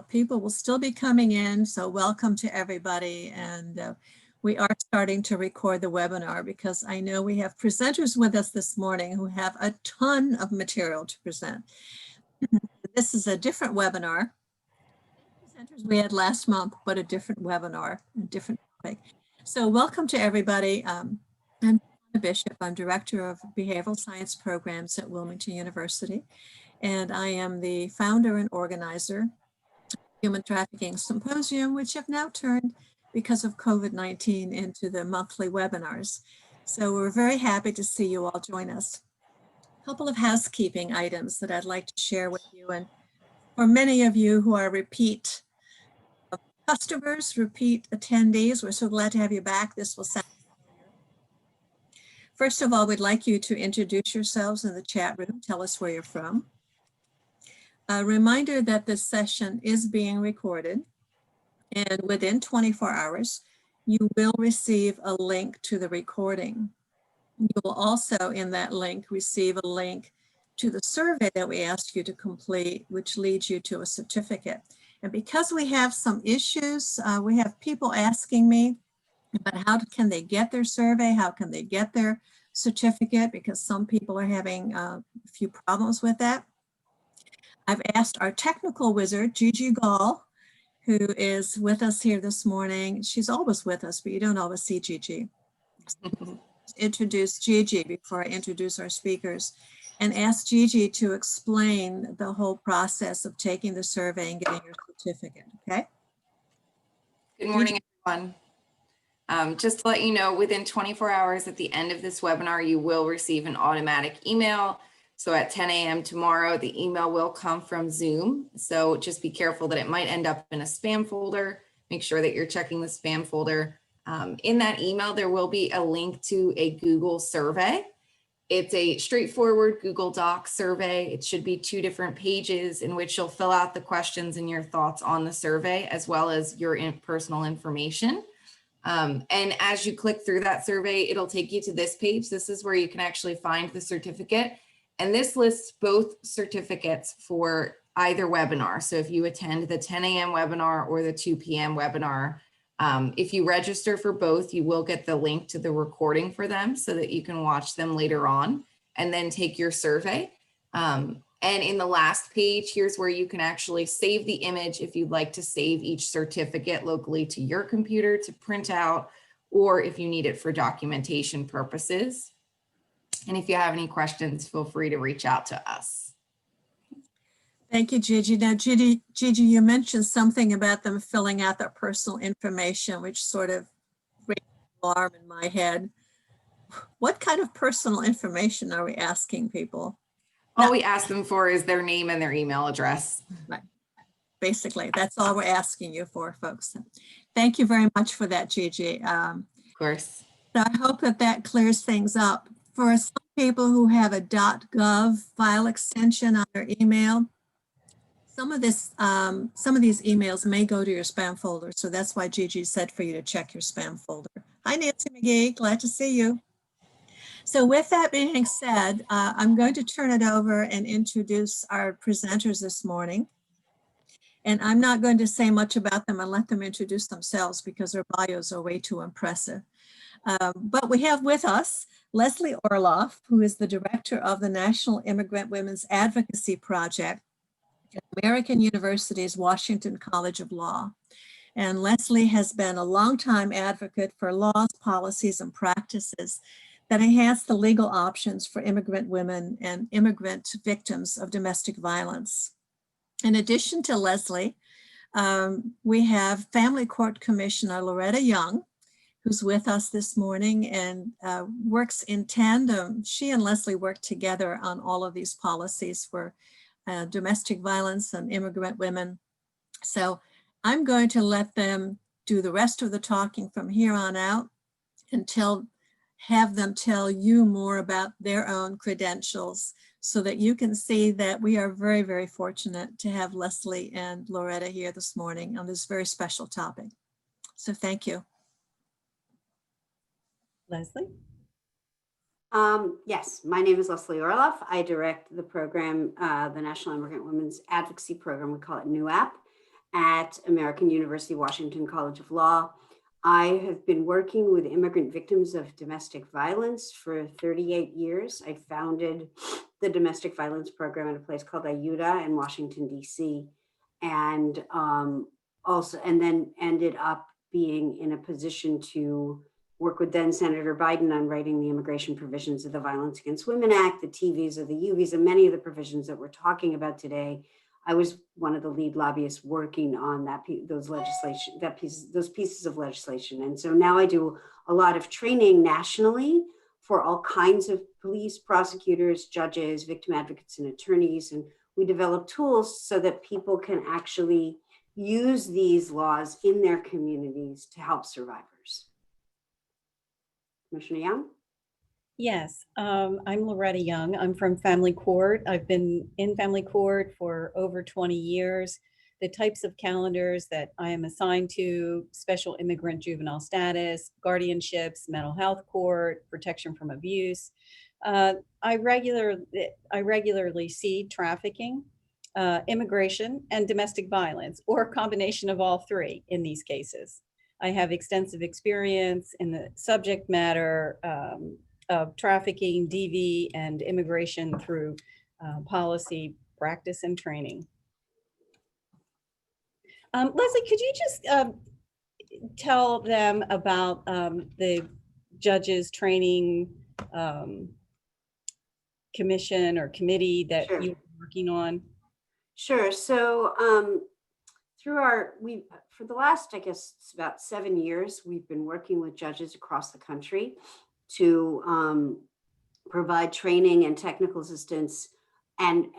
People will still be coming in, so welcome to everybody. And we are starting to record the webinar because I know we have presenters with us this morning who have a ton of material to present. This is a different webinar. Presenters we had last month, but a different webinar, a different topic. So welcome to everybody. I'm Donna Bishop. I'm Director of Behavioral Science Programs at Wilmington University, and I am the founder and organizer Human Trafficking Symposium, which have now turned, because of COVID-19, into the monthly webinars. So we're very happy to see you all join us. A couple of housekeeping items that I'd like to share with you. And for many of you who are repeat customers, repeat attendees, we're so glad to have you back. This will sound familiar. First of all, we'd like you to introduce yourselves in the chat room. Tell us where you're from. A reminder that this session is being recorded, and within 24 hours, you will receive a link to the recording. You will also, in that link, receive a link to the survey that we asked you to complete, which leads you to a certificate. And because we have some issues, we have people asking me about how can they get their survey, how can they get their certificate, because some people are having a few problems with that. I've asked our technical wizard, Gigi Gall, who is with us here this morning. She's always with us, but you don't always see Gigi. Introduce Gigi before I introduce our speakers, and ask Gigi to explain the whole process of taking the survey and getting your certificate, okay? Good morning, everyone. Just to let you know, within 24 hours at the end of this webinar, you will receive an automatic email. So at 10 a.m. tomorrow, the email will come from Zoom. So just be careful that it might end up in a spam folder. Make sure that you're checking the spam folder. In that email, there will be a link to a Google survey. It's a straightforward Google Doc survey. It should be 2 different pages in which you'll fill out the questions and your thoughts on the survey, as well as your personal information. And as you click through that survey, it'll take you to this page. This is where you can actually find the certificate. And this lists both certificates for either webinar. So if you attend the 10 a.m. webinar or the 2 p.m. webinar, if you register for both, you will get the link to the recording for them so that you can watch them later on and then take your survey. And in the last page, here's where you can actually save the image if you'd like to save each certificate locally to your computer to print out, or if you need it for documentation purposes. And if you have any questions, feel free to reach out to us. Thank you, Gigi. Now, Gigi, you mentioned something about them filling out their personal information, which sort of raised an alarm in my head. What kind of personal information are we asking people? All we ask them for is their name and their email address. Right. Basically, that's all we're asking you for, folks. Thank you very much for that, Gigi. Of course. So I hope that that clears things up. For some people who have a .gov file extension on their email, some of these emails may go to your spam folder. So that's why Gigi said for you to check your spam folder. Hi, Nancy McGee, glad to see you. So with that being said, I'm going to turn it over and introduce our presenters this morning. And I'm not going to say much about them and let them introduce themselves because their bios are way too impressive. But we have with us Leslie Orloff, who is the director of the National Immigrant Women's Advocacy Project at American University's Washington College of Law. And Leslie has been a longtime advocate for laws, policies, and practices that enhance the legal options for immigrant women and immigrant victims of domestic violence. In addition to Leslie, we have Family Court Commissioner Loretta Young, who's with us this morning and works in tandem. She and Leslie work together on all of these policies for domestic violence and immigrant women. So I'm going to let them do the rest of the talking from here on out and have them tell you more about their own credentials so that you can see that we are very, very fortunate to have Leslie and Loretta here this morning on this very special topic. So thank you. Leslie? Yes, my name is Leslie Orloff. I direct the program, the National Immigrant Women's Advocacy Program. We call it NEWAP. at American University Washington College of Law. I have been working with immigrant victims of domestic violence for 38 years. I founded the domestic violence program at a place called IUTA in Washington, DC, and then ended up being in a position to work with then Senator Biden on writing the immigration provisions of the Violence Against Women Act, the T visa, the U visa, many of the provisions that we're talking about today. I was one of the lead lobbyists working on those pieces of legislation. And so now I do a lot of training nationally for all kinds of police, prosecutors, judges, victim advocates, and attorneys. And we develop tools so that people can actually use these laws in their communities to help survivors. Commissioner Young? Yes, I'm Loretta Young. I'm from Family Court. I've been in Family Court for over 20 years. The types of calendars that I am assigned to: special immigrant juvenile status, guardianships, mental health court, protection from abuse. I regularly see trafficking, immigration, and domestic violence, or a combination of all three in these cases. I have extensive experience in the subject matter of trafficking, DV, and immigration through policy, practice, and training. Leslie, could you just tell them about the judges training commission or committee that Sure. you're working on? Sure. So for the last, I guess it's about 7 years, we've been working with judges across the country to provide training and technical assistance and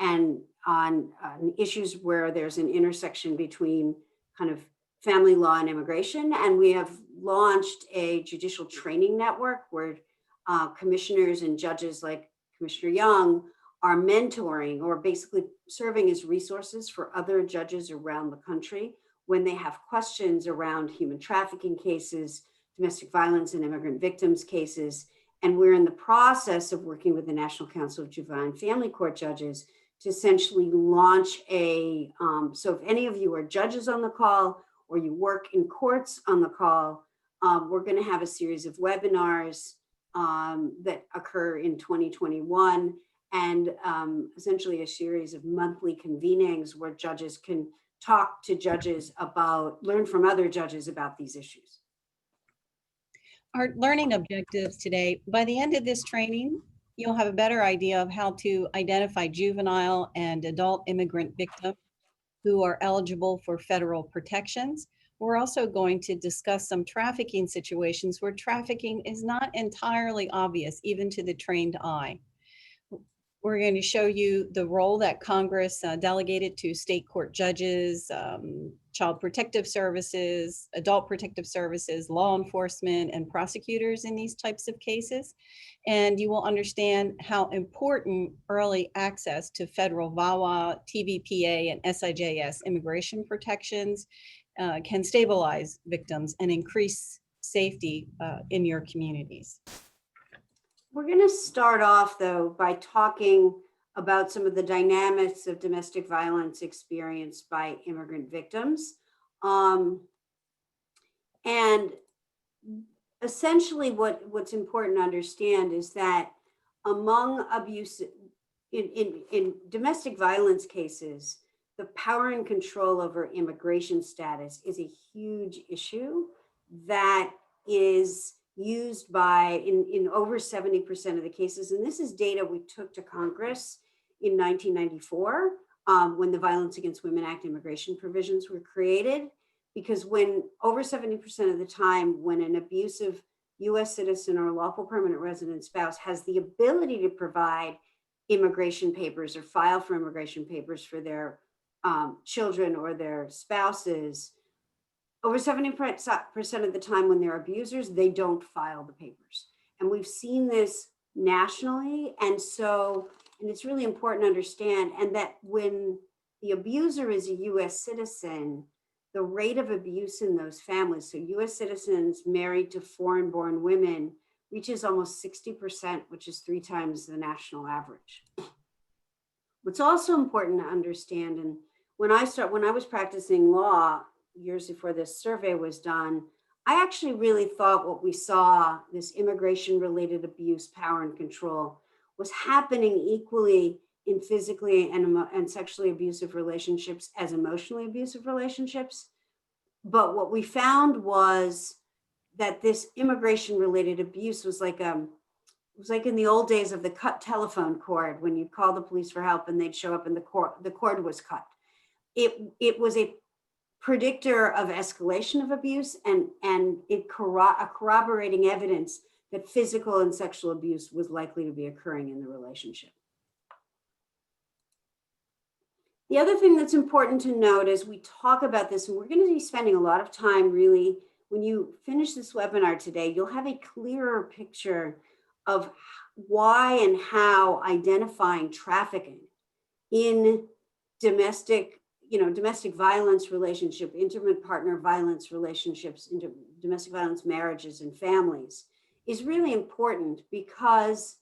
on issues where there's an intersection between kind of family law and immigration. And we have launched a judicial training network where commissioners and judges like Commissioner Young are mentoring or basically serving as resources for other judges around the country when they have questions around human trafficking cases, domestic violence and immigrant victims cases. And we're in the process of working with the National Council of Juvenile and Family Court Judges to essentially launch so if any of you are judges on the call or you work in courts on the call, we're going to have a series of webinars that occur in 2021, and essentially a series of monthly convenings where judges can talk to judges learn from other judges about these issues. Our learning objectives today: by the end of this training, you'll have a better idea of how to identify juvenile and adult immigrant victims who are eligible for federal protections. We're also going to discuss some trafficking situations where trafficking is not entirely obvious, even to the trained eye. We're going to show you the role that Congress delegated to state court judges, child protective services, adult protective services, law enforcement, and prosecutors in these types of cases. And you will understand how important early access to federal VAWA, TVPA, and SIJS immigration protections can stabilize victims and increase safety in your communities. We're going to start off, though, by talking about some of the dynamics of domestic violence experienced by immigrant victims. And essentially what's important to understand is that among abuse, in domestic violence cases, the power and control over immigration status is a huge issue that is used in over 70% of the cases. And this is data we took to Congress in 1994 when the Violence Against Women Act immigration provisions were created. Because when over 70% of the time, when an abusive US citizen or lawful permanent resident spouse has the ability to provide immigration papers or file for immigration papers for their children or their spouses, over 70% of the time when they're abusers, they don't file the papers. And we've seen this nationally. And it's really important to understand, and that when the abuser is a US citizen, the rate of abuse in those families, so US citizens married to foreign-born women, reaches almost 60%, which is 3 times the national average. What's also important to understand, and when I was practicing law years before this survey was done, I actually really thought what we saw, this immigration-related abuse, power and control, was happening equally in physically and sexually abusive relationships as emotionally abusive relationships. But what we found was that this immigration-related abuse was like in the old days of the cut telephone cord, when you'd call the police for help and they'd show up and the cord was cut. It was a predictor of escalation of abuse and corroborating evidence that physical and sexual abuse was likely to be occurring in the relationship. The other thing that's important to note as we talk about this, and we're going to be spending a lot of time really, when you finish this webinar today, you'll have a clearer picture of why and how identifying trafficking in domestic violence relationship, intimate partner violence relationships, domestic violence marriages and families is really important, because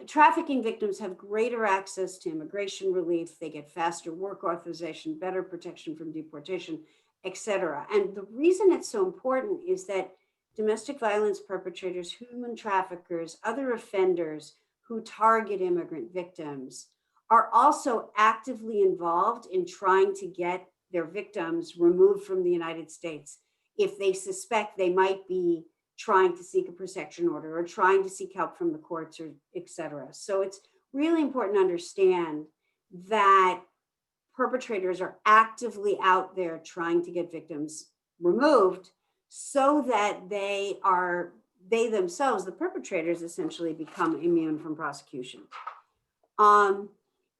trafficking victims have greater access to immigration relief. They get faster work authorization, better protection from deportation, etc. And the reason it's so important is that domestic violence perpetrators, human traffickers, other offenders who target immigrant victims are also actively involved in trying to get their victims removed from the United States if they suspect they might be trying to seek a protection order or trying to seek help from the courts, or et cetera. So it's really important to understand that perpetrators are actively out there trying to get victims removed so that they themselves, the perpetrators, essentially become immune from prosecution.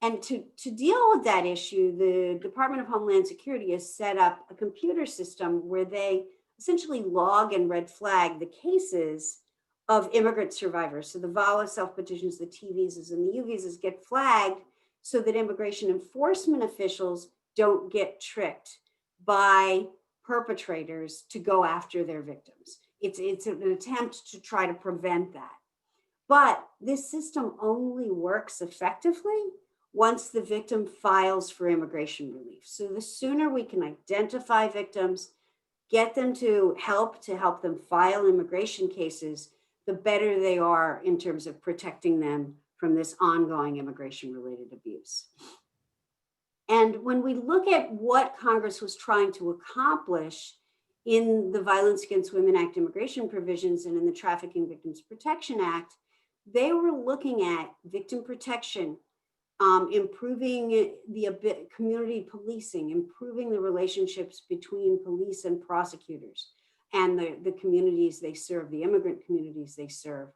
And to deal with that issue, the Department of Homeland Security has set up a computer system where they essentially log and red flag the cases of immigrant survivors. So the VAWA self-petitions, the T visas and the U visas get flagged so that immigration enforcement officials don't get tricked by perpetrators to go after their victims. It's an attempt to try to prevent that. But this system only works effectively once the victim files for immigration relief. So the sooner we can identify victims, get them to help them file immigration cases, the better they are in terms of protecting them from this ongoing immigration-related abuse. And when we look at what Congress was trying to accomplish in the Violence Against Women Act immigration provisions and in the Trafficking Victims Protection Act, they were looking at victim protection, improving the community policing, improving the relationships between police and prosecutors and the communities they serve, the immigrant communities they serve,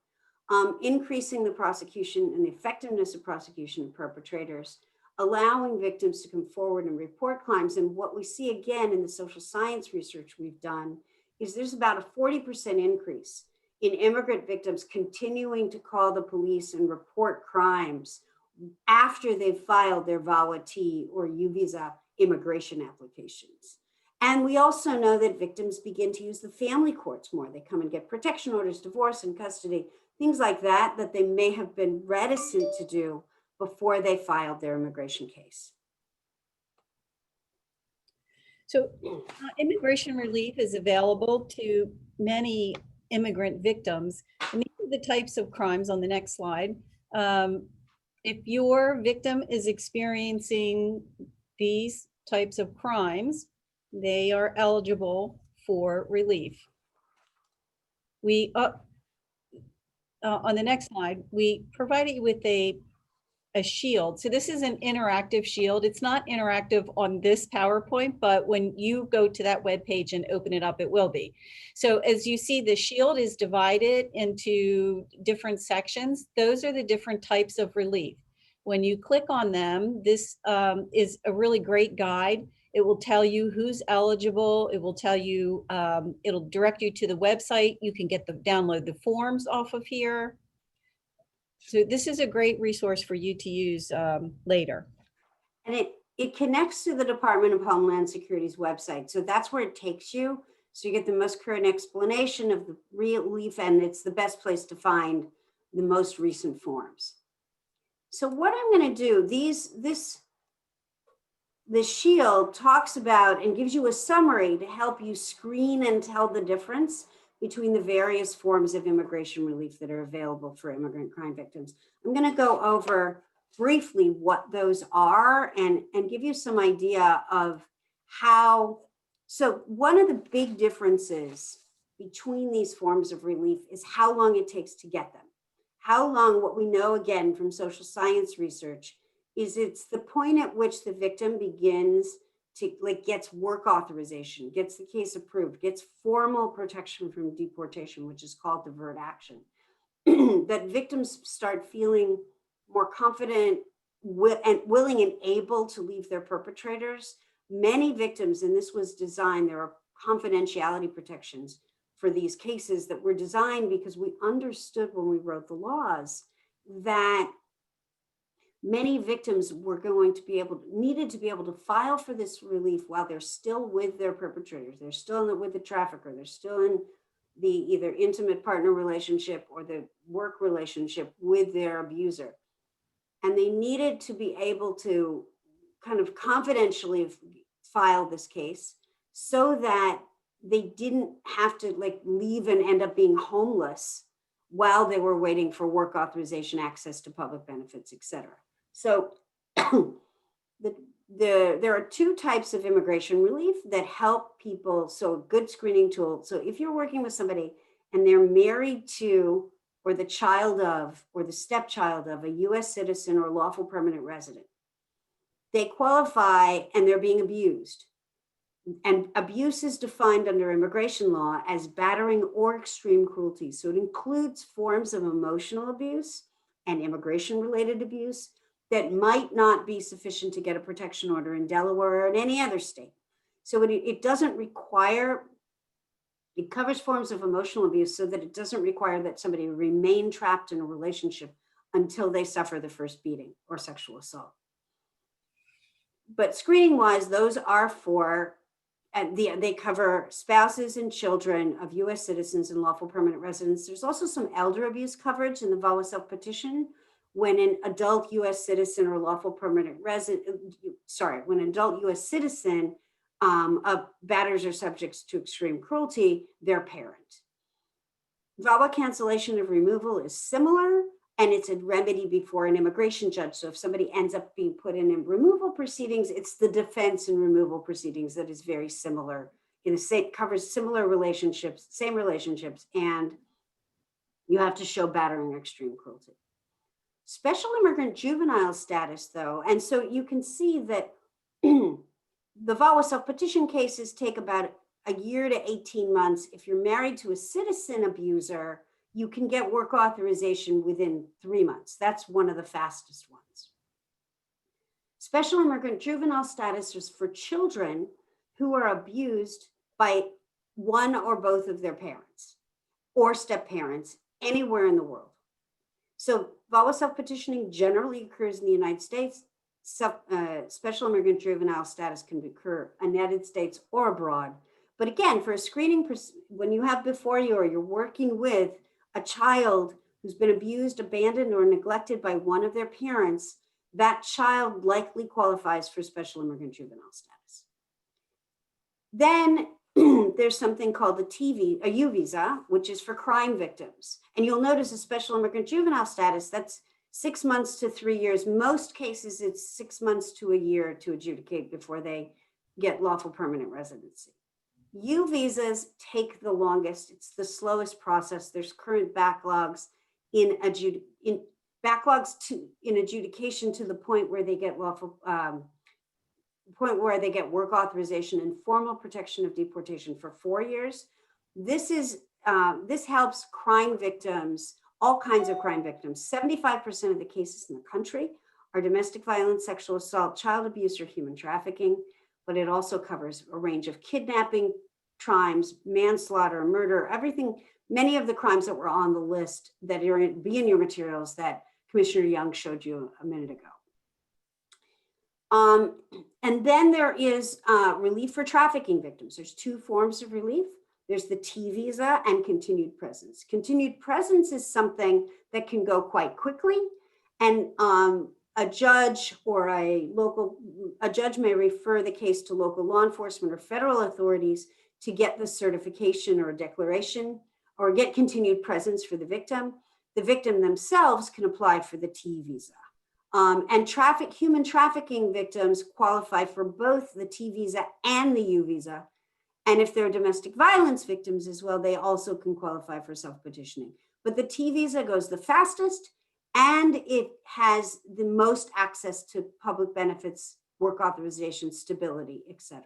increasing the prosecution and the effectiveness of prosecution of perpetrators, allowing victims to come forward and report crimes. And what we see again in the social science research we've done is there's about a 40% increase in immigrant victims continuing to call the police and report crimes after they've filed their VAWA-T or U-Visa immigration applications. And we also know that victims begin to use the family courts more. They come and get protection orders, divorce and custody, things like that, that they may have been reticent to do before they filed their immigration case. So immigration relief is available to many immigrant victims. And these are the types of crimes on the next slide. If your victim is experiencing these types of crimes, they are eligible for relief. We, on the next slide, we provided you with a shield. So this is an interactive shield. It's not interactive on this PowerPoint, but when you go to that web page and open it up, it will be. So as you see, the shield is divided into different sections. Those are the different types of relief. When you click on them, this is a really great guide. It will tell you who's eligible. It will tell you, it'll direct you to the website. You can download the forms off of here. So this is a great resource for you to use later. And it connects to the Department of Homeland Security's website. So that's where it takes you. So you get the most current explanation of the relief, and it's the best place to find the most recent forms. So what I'm going to do, the Shield talks about and gives you a summary to help you screen and tell the difference between the various forms of immigration relief that are available for immigrant crime victims. I'm going to go over briefly what those are and give you some idea of how. So one of the big differences between these forms of relief is how long it takes to get them. How long, what we know again from social science research, is it's the point at which the victim begins to gets work authorization, gets the case approved, gets formal protection from deportation, which is called divert action. That victims start feeling more confident and willing and able to leave their perpetrators. Many victims, and this was designed, there are confidentiality protections for these cases that were designed because we understood when we wrote the laws that many victims were going to be needed to be able to file for this relief while they're still with their perpetrators. They're still with the trafficker. They're still in the either intimate partner relationship or the work relationship with their abuser. And they needed to be able to kind of confidentially file this case so that they didn't have to leave and end up being homeless while they were waiting for work authorization, access to public benefits, et cetera. So there are two types of immigration relief that help people. So a good screening tool. So if you're working with somebody and they're married to, or the child of, or the stepchild of a US citizen or lawful permanent resident, they qualify and they're being abused. And abuse is defined under immigration law as battering or extreme cruelty. So it includes forms of emotional abuse and immigration-related abuse that might not be sufficient to get a protection order in Delaware or in any other state. So it doesn't require, it covers forms of emotional abuse so that it doesn't require that somebody remain trapped in a relationship until they suffer the first beating or sexual assault. But screening-wise, those are for, and they cover spouses and children of US citizens and lawful permanent residents. There's also some elder abuse coverage in the VAWA self-petition when an adult US citizen or lawful permanent resident, when an adult US citizen batters or subjects to extreme cruelty, their parent. VAWA cancellation of removal is similar, and it's a remedy before an immigration judge. So if somebody ends up being put in removal proceedings, it's the defense in removal proceedings that is very similar. It covers similar relationships, same relationships, and you have to show battering or extreme cruelty. Special immigrant juvenile status, though, and so you can see that the VAWA self-petition cases take about a year to 18 months. If you're married to a citizen abuser, you can get work authorization within 3 months. That's one of the fastest ones. Special immigrant juvenile status is for children who are abused by one or both of their parents or step-parents anywhere in the world. So VAWA self-petitioning generally occurs in the United States. Special immigrant juvenile status can occur in the United States or abroad. But again, for a screening, when you have before you or you're working with a child who's been abused, abandoned, or neglected by one of their parents, that child likely qualifies for special immigrant juvenile status. Then there's something called a U visa, which is for crime victims. And you'll notice a special immigrant juvenile status, that's 6 months to 3 years. Most cases, it's 6 months to a year to adjudicate before they get lawful permanent residency. U visas take the longest. It's the slowest process. There's current backlogs in adjudication to the point where they get work authorization and formal protection of deportation for 4 years. This helps crime victims, all kinds of crime victims. 75% of the cases in the country are domestic violence, sexual assault, child abuse, or human trafficking. But it also covers a range of kidnapping crimes, manslaughter, murder, everything, many of the crimes that were on the list that be in your materials that Commissioner Young showed you a minute ago. And then there is relief for trafficking victims. There's 2 forms of relief. There's the T visa and continued presence. Continued presence is something that can go quite quickly. And a judge or a judge may refer the case to local law enforcement or federal authorities to get the certification or declaration or get continued presence for the victim. The victim themselves can apply for the T visa. And human trafficking victims qualify for both the T visa and the U visa. And if they're domestic violence victims as well, they also can qualify for self-petitioning. But the T visa goes the fastest, and it has the most access to public benefits, work authorization, stability, etc.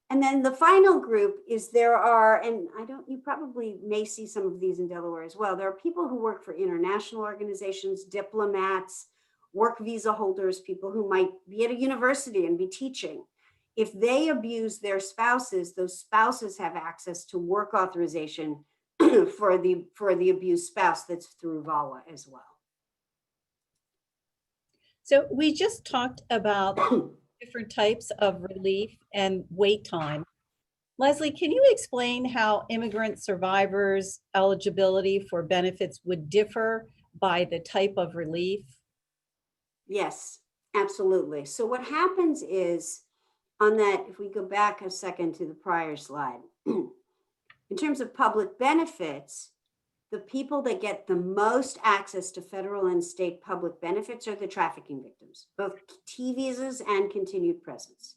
And then the final group is you probably may see some of these in Delaware as well. There are people who work for international organizations, diplomats, work visa holders, people who might be at a university and be teaching. If they abuse their spouses, those spouses have access to work authorization for the abused spouse that's through VAWA as well. So we just talked about different types of relief and wait time. Leslie, can you explain how immigrant survivors' eligibility for benefits would differ by the type of relief? Yes, absolutely. So what happens is on that, if we go back a second to the prior slide, in terms of public benefits, the people that get the most access to federal and state public benefits are the trafficking victims, both T visas and continued presence.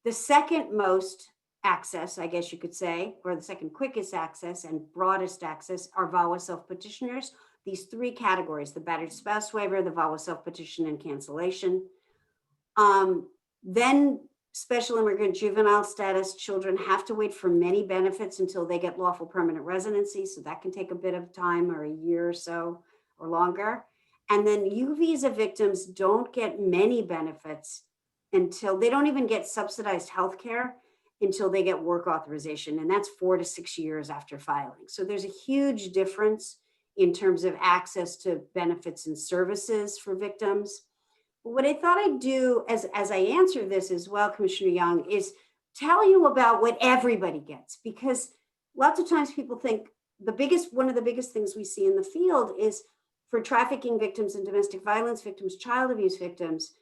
The second most access, I guess you could say, or the second quickest access and broadest access are VAWA self-petitioners. These three categories, the battered spouse waiver, the VAWA self-petition and cancellation. Then special immigrant juvenile status children have to wait for many benefits until they get lawful permanent residency. So that can take a bit of time, or a year or so or longer. And then U visa victims don't get many benefits until they don't even get subsidized health care until they get work authorization. And that's 4 to 6 years after filing. So there's a huge difference in terms of access to benefits and services for victims. What I thought I'd do as I answer this as well, Commissioner Young, is tell you about what everybody gets, because lots of times people think one of the biggest things we see in the field is for trafficking victims and domestic violence victims, child abuse victims,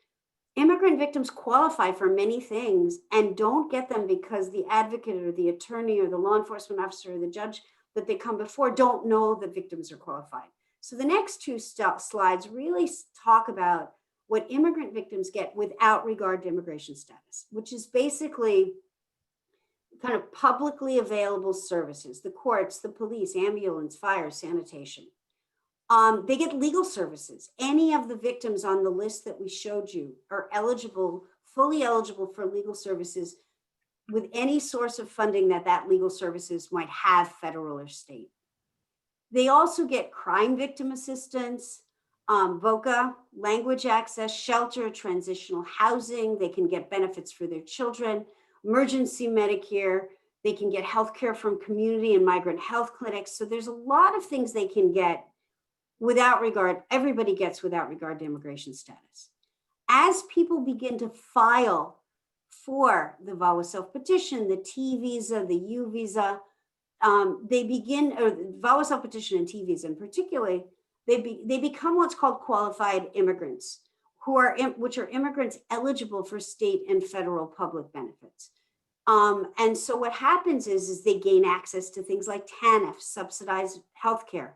immigrant victims qualify for many things and don't get them because the advocate or the attorney or the law enforcement officer or the judge that they come before don't know that victims are qualified. So the next two slides really talk about what immigrant victims get without regard to immigration status, which is basically kind of publicly available services, the courts, the police, ambulance, fire, sanitation. They get legal services. Any of the victims on the list that we showed you are fully eligible for legal services with any source of funding that legal services might have, federal or state. They also get crime victim assistance, VOCA, language access, shelter, transitional housing. They can get benefits for their children, emergency Medicare. They can get healthcare from community and migrant health clinics. So there's a lot of things they can get without regard, everybody gets without regard to immigration status. As people begin to file for the VAWA self-petition, the T visa, the U visa, they begin, or VAWA self-petition and T visa in particular, they become what's called qualified immigrants, which are immigrants eligible for state and federal public benefits. And so what happens is they gain access to things like TANF, subsidized healthcare,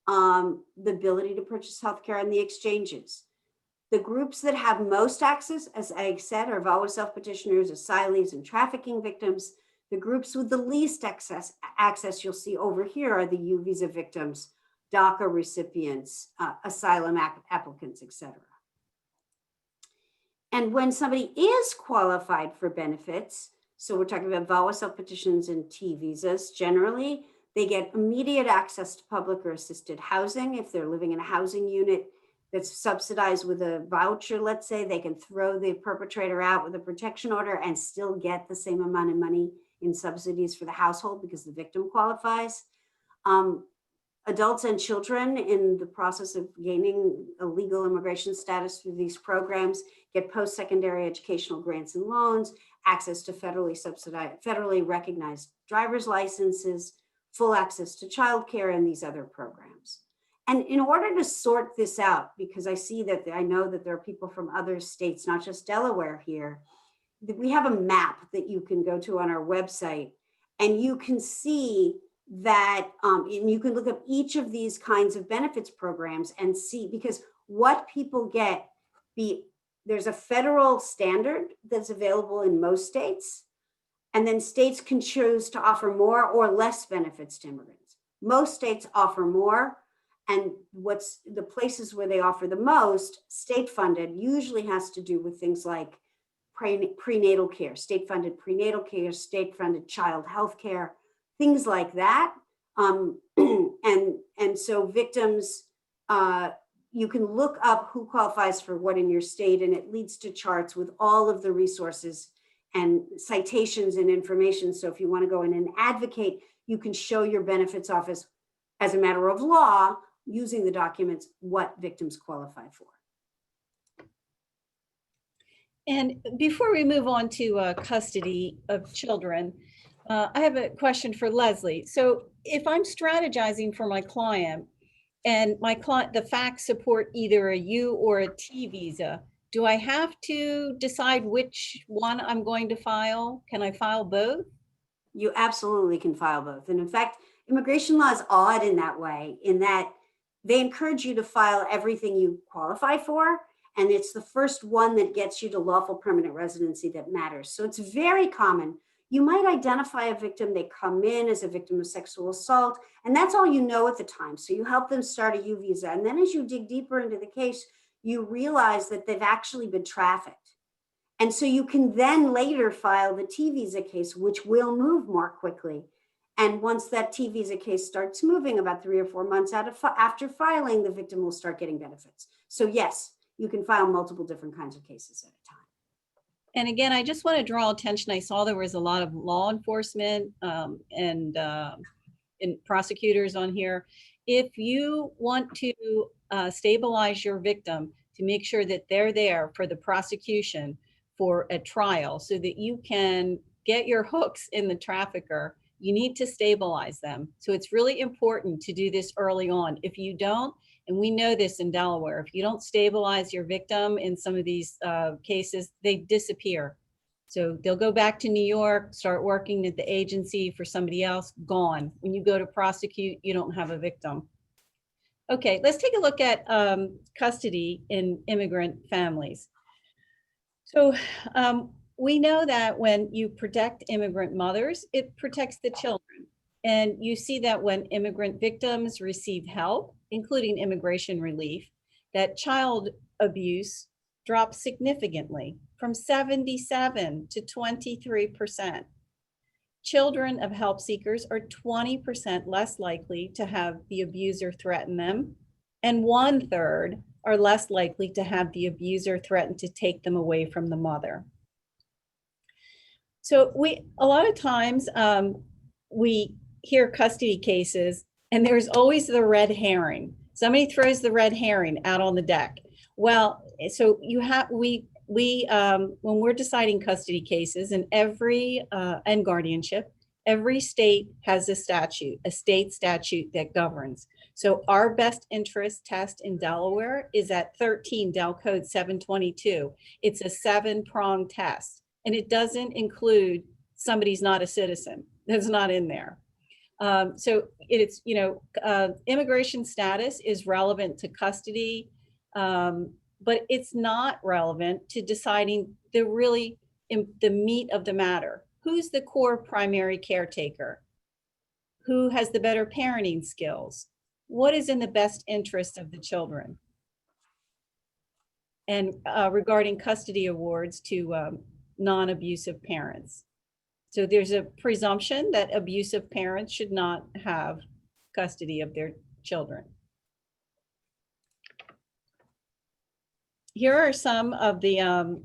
the ability to purchase healthcare on the exchanges. The groups that have most access, as I said, are VAWA self-petitioners, asylees, and trafficking victims. The groups with the least access you'll see over here are the U visa victims, DACA recipients, asylum applicants, etc. And when somebody is qualified for benefits, so we're talking about VAWA self-petitions and T visas, generally, they get immediate access to public or assisted housing. If they're living in a housing unit that's subsidized with a voucher, let's say, they can throw the perpetrator out with a protection order and still get the same amount of money in subsidies for the household because the victim qualifies. Adults and children in the process of gaining a legal immigration status through these programs get post-secondary educational grants and loans, access to federally subsidized, federally recognized driver's licenses, full access to childcare and these other programs. And in order to sort this out, because I know that there are people from other states, not just Delaware here, that we have a map that you can go to on our website, and you can see that, and you can look up each of these kinds of benefits programs and see, because what people get, there's a federal standard that's available in most states, and then states can choose to offer more or less benefits to immigrants. Most states offer more, and what's the places where they offer the most, state funded, usually has to do with things like prenatal care, state funded prenatal care, state funded child health care, things like that. And so victims, you can look up who qualifies for what in your state, and it leads to charts with all of the resources and citations and information. So if you want to go in and advocate, you can show your benefits office as a matter of law using the documents what victims qualify for. And before we move on to custody of children, I have a question for Leslie. So if I'm strategizing for my client and the facts support either a U or a T visa, do I have to decide which one I'm going to file? Can I file both? You absolutely can file both. And in fact, immigration law is odd in that way, in that they encourage you to file everything you qualify for. And it's the first one that gets you to lawful permanent residency that matters. So it's very common. You might identify a victim, they come in as a victim of sexual assault, and that's all you know at the time. So you help them start a U visa. And then as you dig deeper into the case, you realize that they've actually been trafficked. And so you can then later file the T visa case, which will move more quickly. And once that T visa case starts moving about 3 or 4 months after filing, the victim will start getting benefits. So yes, you can file multiple different kinds of cases at a time. And again, I just want to draw attention. I saw there was a lot of law enforcement and prosecutors on here. If you want to stabilize your victim to make sure that they're there for the prosecution for a trial so that you can get your hooks in the trafficker, you need to stabilize them. So it's really important to do this early on. If you don't, and we know this in Delaware, if you don't stabilize your victim in some of these cases, they disappear. So they'll go back to New York, start working at the agency for somebody else, gone. When you go to prosecute, you don't have a victim. Okay, let's take a look at custody in immigrant families. So we know that when you protect immigrant mothers, it protects the children. And you see that when immigrant victims receive help, including immigration relief, that child abuse drops significantly from 77 to 23%. Children of help seekers are 20% less likely to have the abuser threaten them, and 1/3 are less likely to have the abuser threaten to take them away from the mother. So a lot of times we hear custody cases and there's always the red herring. Somebody throws the red herring out on the deck. Well, so when we're deciding custody cases and guardianship, every state has a state statute that governs. So our best interest test in Delaware is at 13 Del Code 722. It's a 7-pronged test, and it doesn't include somebody's not a citizen. That's not in there. So it's, immigration status is relevant to custody, but it's not relevant to deciding the meat of the matter. Who's the core primary caretaker? Who has the better parenting skills? What is in the best interest of the children? And regarding custody awards to non-abusive parents. So there's a presumption that abusive parents should not have custody of their children. Here are some of the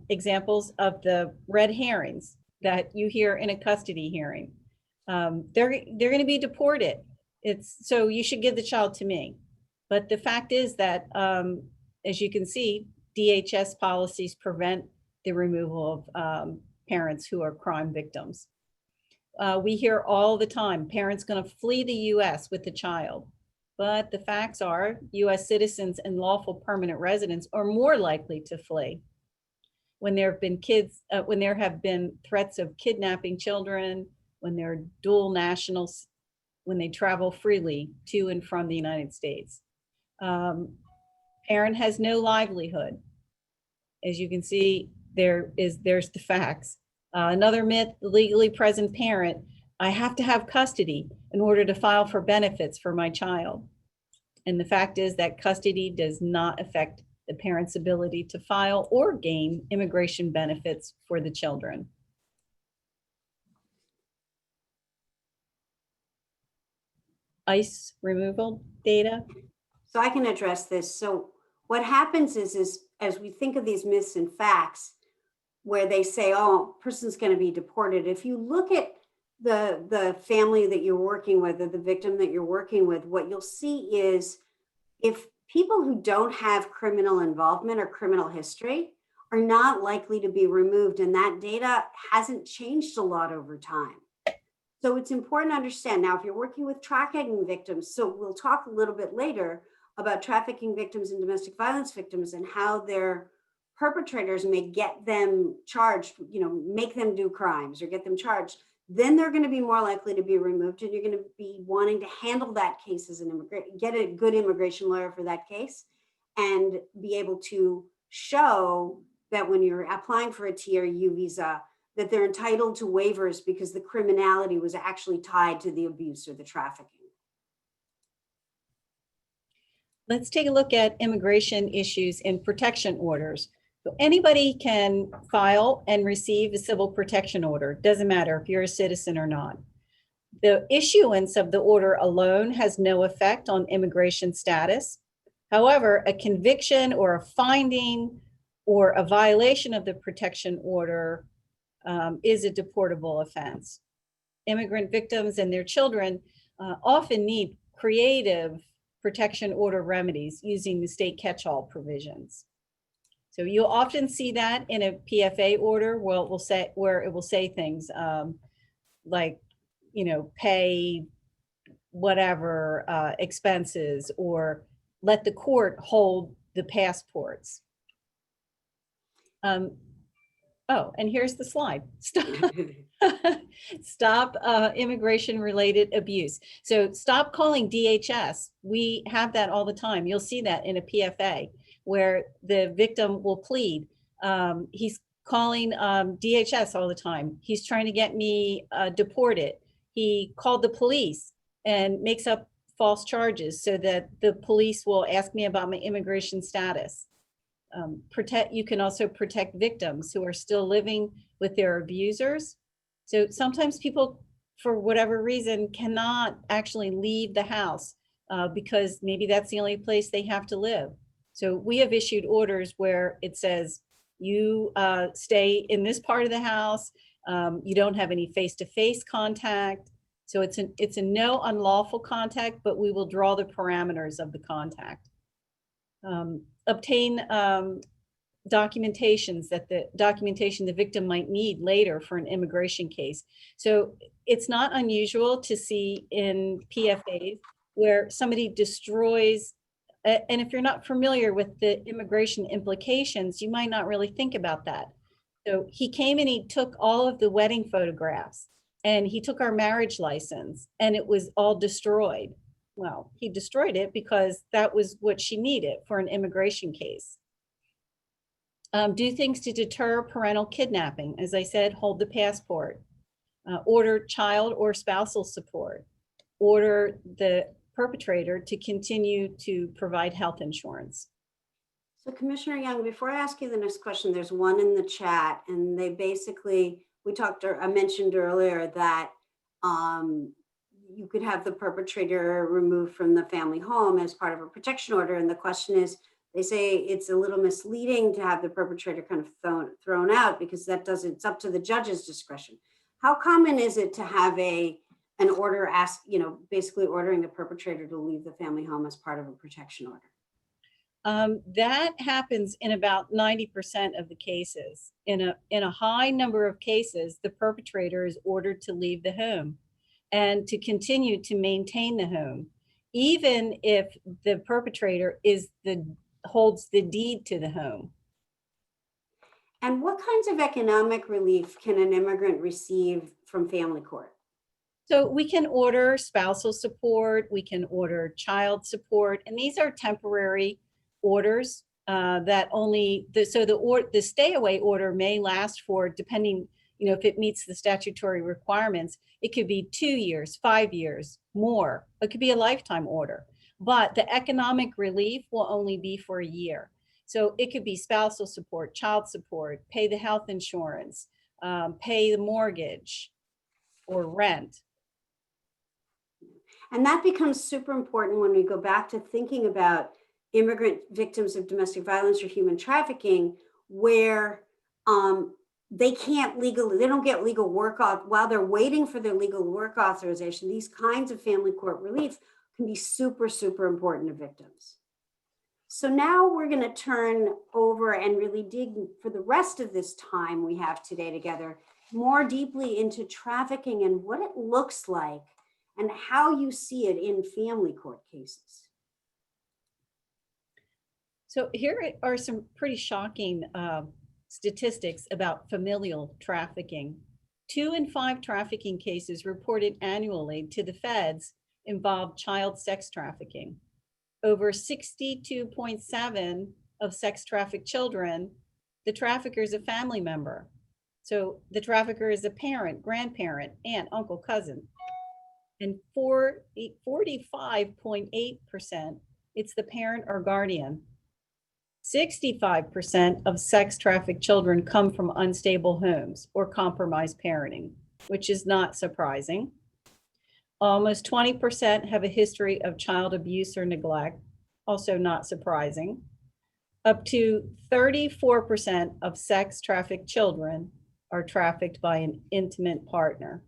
examples of the red herrings that you hear in a custody hearing. They're going to be deported. So you should give the child to me. But the fact is that, as you can see, DHS policies prevent the removal of parents who are crime victims. We hear all the time, parents going to flee the US with the child. But the facts are US citizens and lawful permanent residents are more likely to flee when there have been when there have been threats of kidnapping children, when they're dual nationals, when they travel freely to and from the United States. Parent has no livelihood. As you can see, there's the facts. Another myth, the legally present parent, I have to have custody in order to file for benefits for my child. And the fact is that custody does not affect the parent's ability to file or gain immigration benefits for the children. ICE removal data. So I can address this. So what happens is as we think of these myths and facts, where they say, oh, person's going to be deported. If you look at the family that you're working with or the victim that you're working with, what you'll see is if people who don't have criminal involvement or criminal history are not likely to be removed, and that data hasn't changed a lot over time. So it's important to understand. Now, if you're working with trafficking victims, so we'll talk a little bit later about trafficking victims and domestic violence victims and how their perpetrators may get them charged, make them do crimes or get them charged. Then they're going to be more likely to be removed, and you're going to be wanting to handle that case as an immigrant, get a good immigration lawyer for that case, and be able to show that when you're applying for a T or U visa, that they're entitled to waivers because the criminality was actually tied to the abuse or the trafficking. Let's take a look at immigration issues and protection orders. So anybody can file and receive a civil protection order. Doesn't matter if you're a citizen or not. The issuance of the order alone has no effect on immigration status. However, a conviction or a finding or a violation of the protection order is a deportable offense. Immigrant victims and their children often need creative protection order remedies using the state catch-all provisions. So you'll often see that in a PFA order where it will say things like, pay whatever expenses or let the court hold the passports. Oh, and here's the slide. Stop immigration-related abuse. So stop calling DHS. We have that all the time. You'll see that in a PFA where the victim will plead. He's calling DHS all the time. He's trying to get me deported. He called the police and makes up false charges so that the police will ask me about my immigration status. You can also protect victims who are still living with their abusers. So sometimes people, for whatever reason, cannot actually leave the house because maybe that's the only place they have to live. So we have issued orders where it says, you stay in this part of the house, you don't have any face-to-face contact. So it's a no unlawful contact, but we will draw the parameters of the contact. Obtain documentation the victim might need later for an immigration case. So it's not unusual to see in PFAs where somebody destroys, and if you're not familiar with the immigration implications, you might not really think about that. So he came and he took all of the wedding photographs and he took our marriage license and it was all destroyed. Well, he destroyed it because that was what she needed for an immigration case. Do things to deter parental kidnapping. As I said, hold the passport. Order child or spousal support. Order the perpetrator to continue to provide health insurance. So Commissioner Young, before I ask you the next question, there's one in the chat and they basically, I mentioned earlier that you could have the perpetrator removed from the family home as part of a protection order. And the question is, they say it's a little misleading to have the perpetrator kind of thrown out because it's up to the judge's discretion. How common is it to have an order basically ordering the perpetrator to leave the family home as part of a protection order? That happens in about 90% of the cases. In a high number of cases, the perpetrator is ordered to leave the home and to continue to maintain the home. even if the perpetrator holds the deed to the home. And what kinds of economic relief can an immigrant receive from family court? So we can order spousal support, we can order child support, and these are temporary orders that only, the stay away order may last for, depending, if it meets the statutory requirements, it could be 2 years, 5 years, more. It could be a lifetime order, but the economic relief will only be for a year. So it could be spousal support, child support, pay the health insurance, pay the mortgage or rent. And that becomes super important when we go back to thinking about immigrant victims of domestic violence or human trafficking, where they don't get legal work off while they're waiting for their legal work authorization. These kinds of family court relief can be super, super important to victims. So now we're going to turn over and really dig for the rest of this time we have today together more deeply into trafficking and what it looks like and how you see it in family court cases. So here are some pretty shocking statistics about familial trafficking. 2 in 5 trafficking cases reported annually to the feds involved child sex trafficking. Over 62.7 of sex trafficked children, the trafficker is a family member. So the trafficker is a parent, grandparent, aunt, uncle, cousin. And 45.8%, it's the parent or guardian. 65% of sex trafficked children come from unstable homes or compromised parenting, which is not surprising. Almost 20% have a history of child abuse or neglect, also not surprising. Up to 34% of sex trafficked children are trafficked by an intimate partner.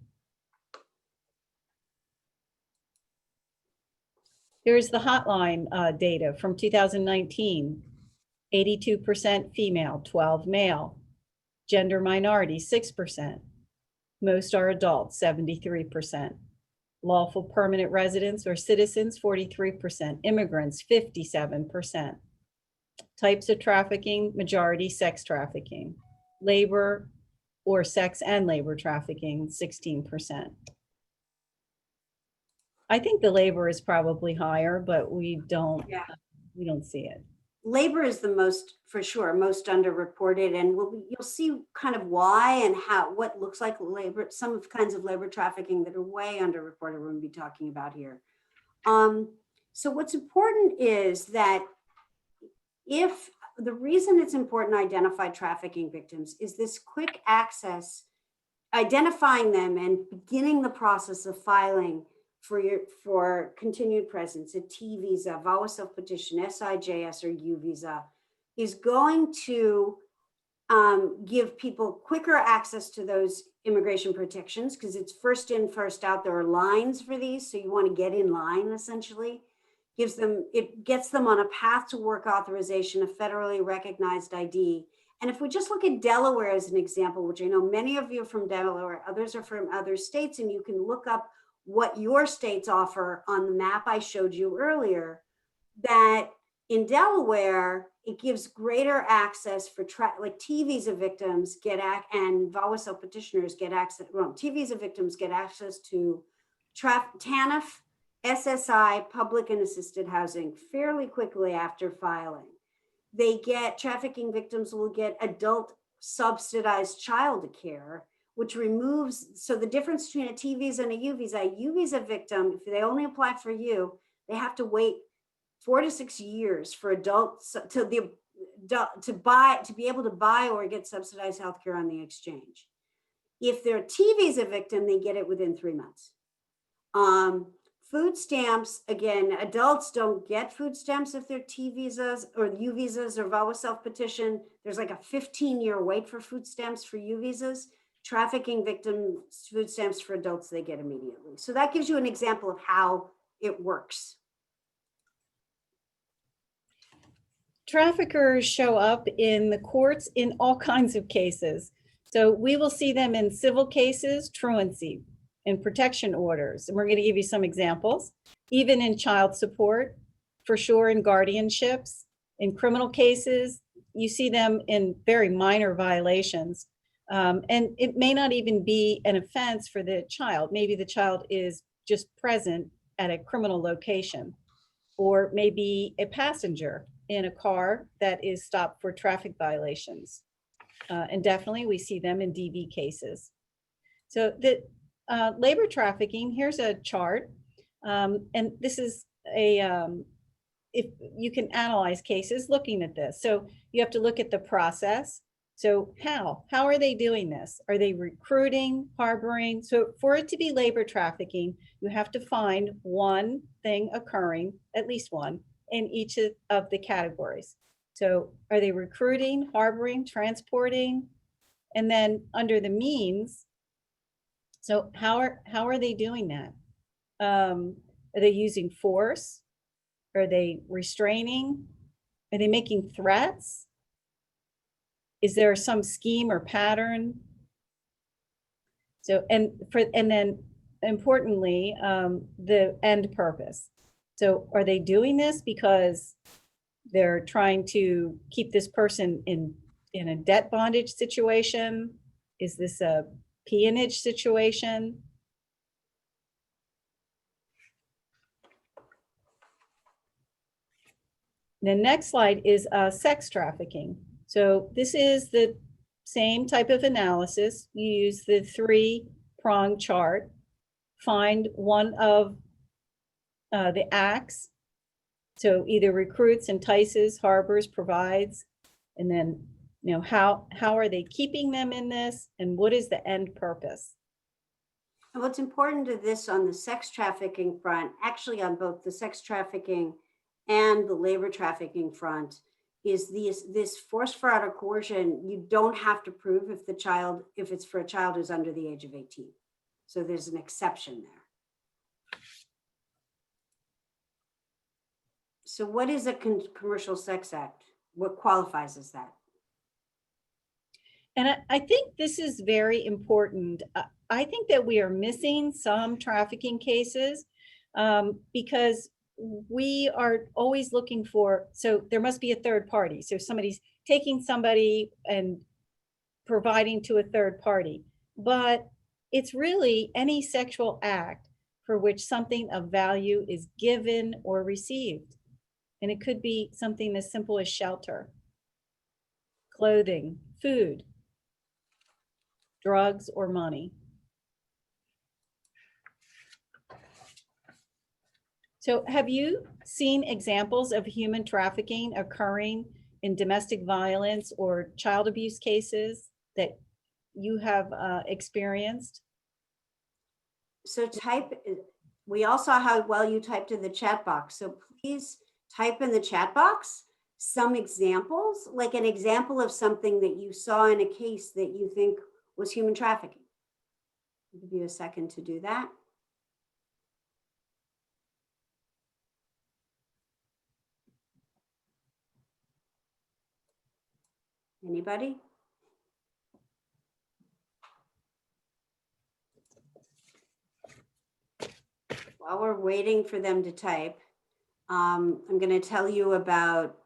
Here's the hotline data from 2019. 82% female, 12 male. Gender minority, 6%. Most are adults, 73%. Lawful permanent residents or citizens, 43%. Immigrants, 57%. Types of trafficking, majority sex trafficking. Labor or sex and labor trafficking, 16%. I think the labor is probably higher, but we don't see it. Labor is the most, for sure, most underreported, and you'll see kind of why and what looks like labor, some of kinds of labor trafficking that are way underreported we're going to be talking about here. So what's important is that if the reason it's important to identify trafficking victims is this quick access, identifying them and beginning the process of filing for continued presence, a T visa, VAWA self-petition, SIJS, or U visa, is going to give people quicker access to those immigration protections because it's first in, first out. There are lines for these, so you want to get in line essentially. It gets them on a path to work authorization, a federally recognized ID. And if we just look at Delaware as an example, which I know many of you are from Delaware, others are from other states, and you can look up what your states offer on the map I showed you earlier, that in Delaware, it gives greater access for like T visa victims and VAWA self-petitioners get access, T visa victims get access to TANF, SSI, public and assisted housing fairly quickly after filing. Trafficking victims will get adult subsidized child care, which removes, so the difference between a T visa and a U visa victim, if they only apply for you, they have to wait 4 to 6 years for adults to be able to buy or get subsidized healthcare on the exchange. If they're a T visa victim, they get it within 3 months. Food stamps, again, adults don't get food stamps if they're T visas or U visas or VAWA self-petition. There's like a 15-year wait for food stamps for U visas. Trafficking victims, food stamps for adults, they get immediately. So that gives you an example of how it works. Traffickers show up in the courts in all kinds of cases. So we will see them in civil cases, truancy, and protection orders. And we're going to give you some examples. even in child support, for sure in guardianships. In criminal cases, you see them in very minor violations. And it may not even be an offense for the child. Maybe the child is just present at a criminal location, or maybe a passenger in a car that is stopped for traffic violations. And definitely we see them in DV cases. So the labor trafficking, here's a chart. And this is if you can analyze cases looking at this. So you have to look at the process. So how are they doing this? Are they recruiting, harboring? So for it to be labor trafficking, you have to find one thing occurring, at least one, in each of the categories. So are they recruiting, harboring, transporting? And then under the means, so how are they doing that? Are they using force? Are they restraining? Are they making threats? Is there some scheme or pattern? So, and then importantly, the end purpose. So are they doing this because they're trying to keep this person in a debt bondage situation? Is this a peonage situation? The next slide is sex trafficking. So this is the same type of analysis. You use the 3-prong chart, find one of the acts. So either recruits, entices, harbors, provides, and then how are they keeping them in this, and what is the end purpose? And what's important to this on the sex trafficking front, actually on both the sex trafficking and the labor trafficking front, is this force, fraud, or coercion. You don't have to prove if it's for a child who's under the age of 18. So there's an exception there. So what is a commercial sex act? What qualifies as that? And I think this is very important. I think that we are missing some trafficking cases because we are always looking for, so there must be a third party. So somebody's taking somebody and providing to a third party, but it's really any sexual act for which something of value is given or received. And it could be something as simple as shelter, clothing, food, drugs, or money. So have you seen examples of human trafficking occurring in domestic violence or child abuse cases that you have experienced? So we all saw how well you typed in the chat box. So please type in the chat box some examples, like an example of something that you saw in a case that you think was human trafficking. I'll give you a second to do that. Anybody? While we're waiting for them to type, I'm going to tell you about,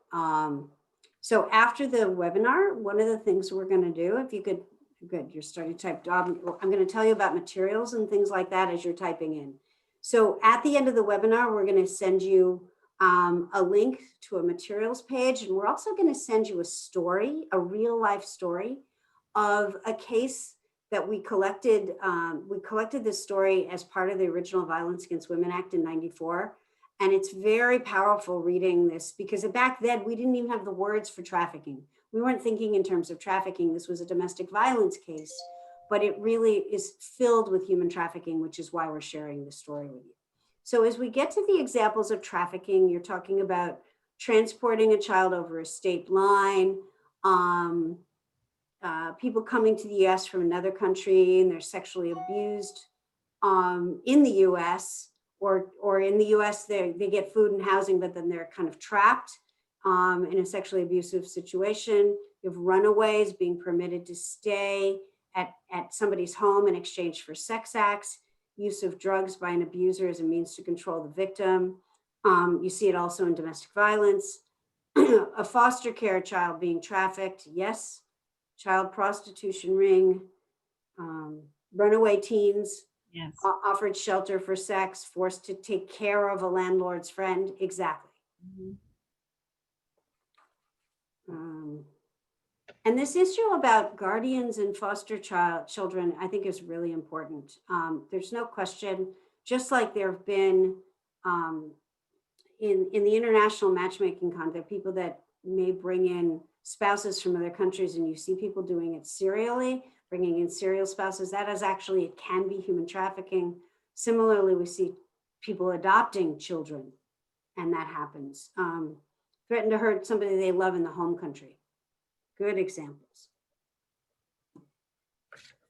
so after the webinar, one of the things we're going to do, if you could, good, you're starting to type, I'm going to tell you about materials and things like that as you're typing in. So at the end of the webinar, we're going to send you a link to a materials page, and we're also going to send you a story, a real life story of a case that we collected. We collected this story as part of the original Violence Against Women Act in '94. And it's very powerful reading this because back then we didn't even have the words for trafficking. We weren't thinking in terms of trafficking. This was a domestic violence case, but it really is filled with human trafficking, which is why we're sharing this story with you. So as we get to the examples of trafficking, you're talking about transporting a child over a state line, people coming to the US from another country and they're sexually abused in the US, or in the US, they get food and housing, but then they're kind of trapped in a sexually abusive situation. You have runaways being permitted to stay at somebody's home in exchange for sex acts. use of drugs by an abuser as a means to control the victim. You see it also in domestic violence. A foster care child being trafficked, yes. Child prostitution ring, runaway teens, Yes. offered shelter for sex, forced to take care of a landlord's friend, exactly. Mhm. And this issue about guardians and foster children, I think is really important. There's no question, just like there have been in the international matchmaking context, people that may bring in spouses from other countries, and you see people doing it serially, bringing in serial spouses, that is actually, it can be human trafficking. Similarly, we see people adopting children, and that happens. Threaten to hurt somebody they love in the home country. Good examples.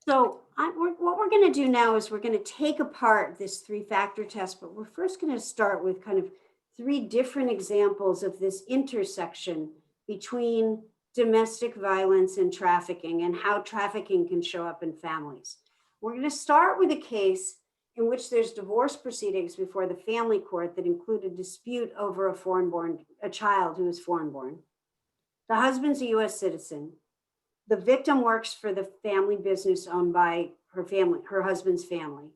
So what we're going to do now is we're going to take apart this 3-factor test, but we're first going to start with kind of 3 different examples of this intersection between domestic violence and trafficking, and how trafficking can show up in families. We're going to start with a case in which there's divorce proceedings before the family court that include a dispute over a child who is foreign born. The husband's a US citizen. The victim works for the family business owned by her husband's family.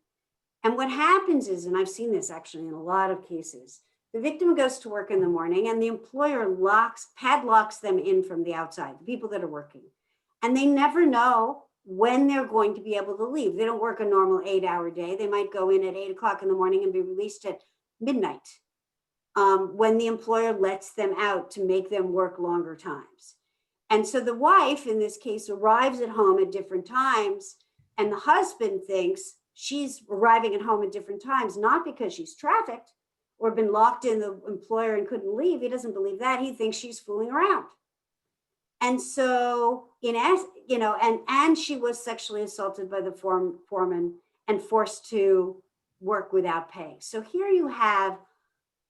And what happens is, and I've seen this actually in a lot of cases, the victim goes to work in the morning and the employer padlocks them in from the outside, the people that are working. And they never know when they're going to be able to leave. They don't work a normal 8-hour day. They might go in at 8 o'clock in the morning and be released at midnight, when the employer lets them out to make them work longer times. And so the wife, in this case, arrives at home at different times, and the husband thinks she's arriving at home at different times, not because she's trafficked or been locked in the employer and couldn't leave. He doesn't believe that. He thinks she's fooling around. And so, and she was sexually assaulted by the foreman and forced to work without pay. So here you have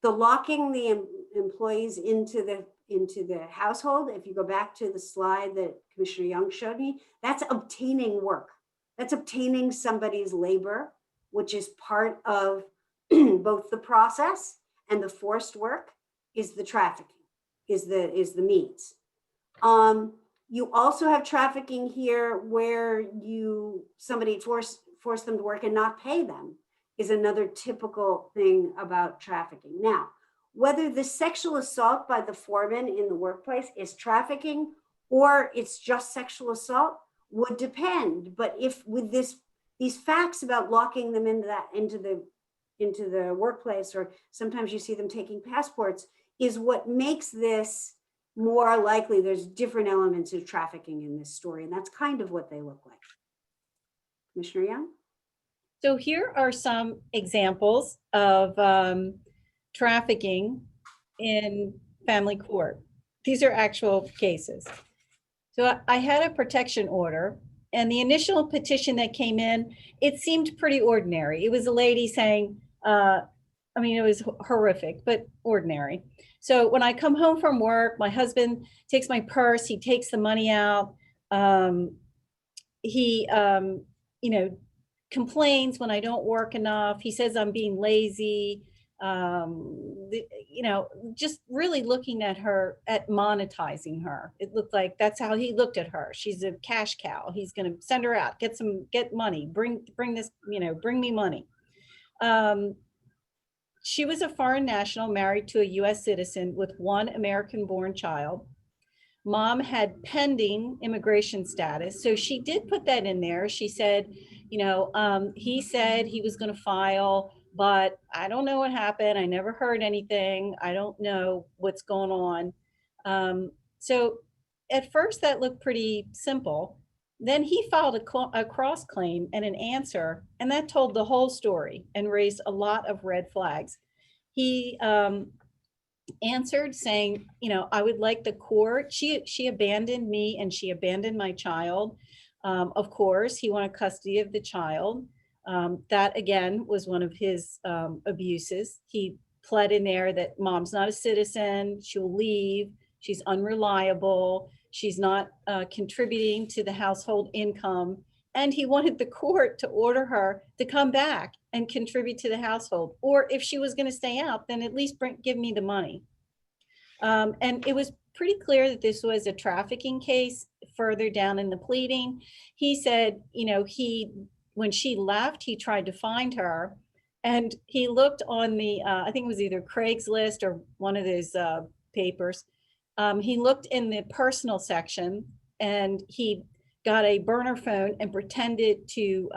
the locking the employees into the household. If you go back to the slide that Commissioner Young showed me, that's obtaining work. That's obtaining somebody's labor, which is part of both the process, and the forced work is the trafficking, is the means. You also have trafficking here where somebody force them to work and not pay them, is another typical thing about trafficking. Now, whether the sexual assault by the foreman in the workplace is trafficking or it's just sexual assault would depend. But if with these facts about locking them into the workplace, or sometimes you see them taking passports, is what makes this more likely. There's different elements of trafficking in this story, and that's kind of what they look like. Commissioner Young? So here are some examples of trafficking in family court. These are actual cases. So I had a protection order, and the initial petition that came in, it seemed pretty ordinary. It was a lady saying, it was horrific, but ordinary. So when I come home from work, my husband takes my purse, he takes the money out. He, complains when I don't work enough. He says I'm being lazy. Just really looking at her, at monetizing her. It looked like that's how he looked at her. She's a cash cow. He's going to send her out, get money, bring this, bring me money. She was a foreign national married to a US citizen with 1 American-born child. Mom had pending immigration status. So she did put that in there. She said, he said he was going to file, but I don't know what happened. I never heard anything. I don't know what's going on. So at first that looked pretty simple. Then he filed a cross claim and an answer, and that told the whole story and raised a lot of red flags. He answered saying, I would like the court. She abandoned me and she abandoned my child. Of course, he wanted custody of the child. That again was one of his abuses. He pled in there that mom's not a citizen, she'll leave, she's unreliable, she's not contributing to the household income, And he wanted the court to order her to come back and contribute to the household. Or if she was going to stay out, then at least give me the money. And it was pretty clear that this was a trafficking case. Further down in the pleading, he said, when she left, he tried to find her, and he looked on the, I think it was either Craigslist or one of those papers. He looked in the personal section, and he got a burner phone and pretended to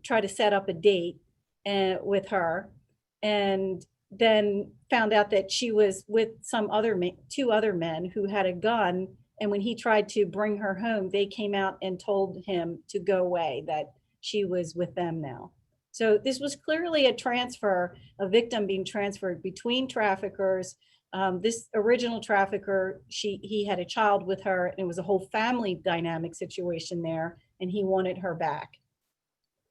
try to set up a date with her, and then found out that she was with two other men who had a gun. And when he tried to bring her home, they came out and told him to go away, that she was with them now. So this was clearly a victim being transferred between traffickers. This original trafficker, he had a child with her, and it was a whole family dynamic situation there, and he wanted her back.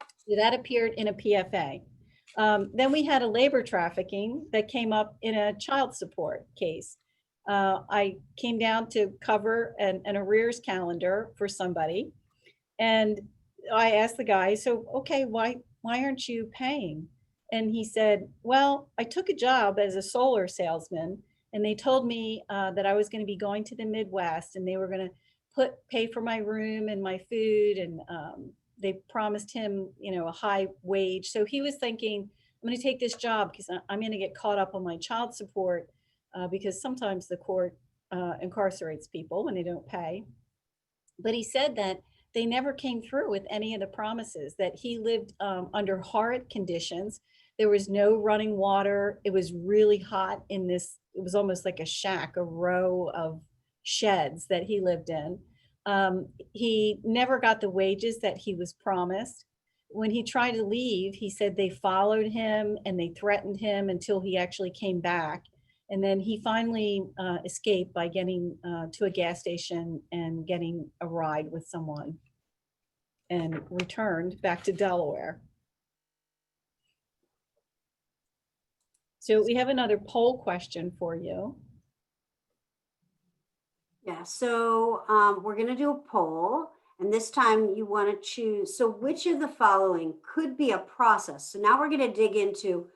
So that appeared in a PFA. Then we had a labor trafficking that came up in a child support case. I came down to cover an arrears calendar for somebody, and I asked the guy, so, okay, why aren't you paying? And he said, well, I took a job as a solar salesman, and they told me that I was going to be going to the Midwest, and they were going to pay for my room and my food, and they promised him, a high wage. So he was thinking, I'm going to take this job because I'm going to get caught up on my child support, because sometimes the court incarcerates people when they don't pay. But he said that they never came through with any of the promises, that he lived under horrid conditions. There was no running water. It was really hot in this, it was almost like a shack, a row of sheds that he lived in. He never got the wages that he was promised. When he tried to leave, he said they followed him and they threatened him until he actually came back. And then he finally escaped by getting to a gas station and getting a ride with someone, and returned back to Delaware. So we have another poll question for you. Yeah, so we're going to do a poll, and this time you want to choose. So which of the following could be a process? So now we're going to dig into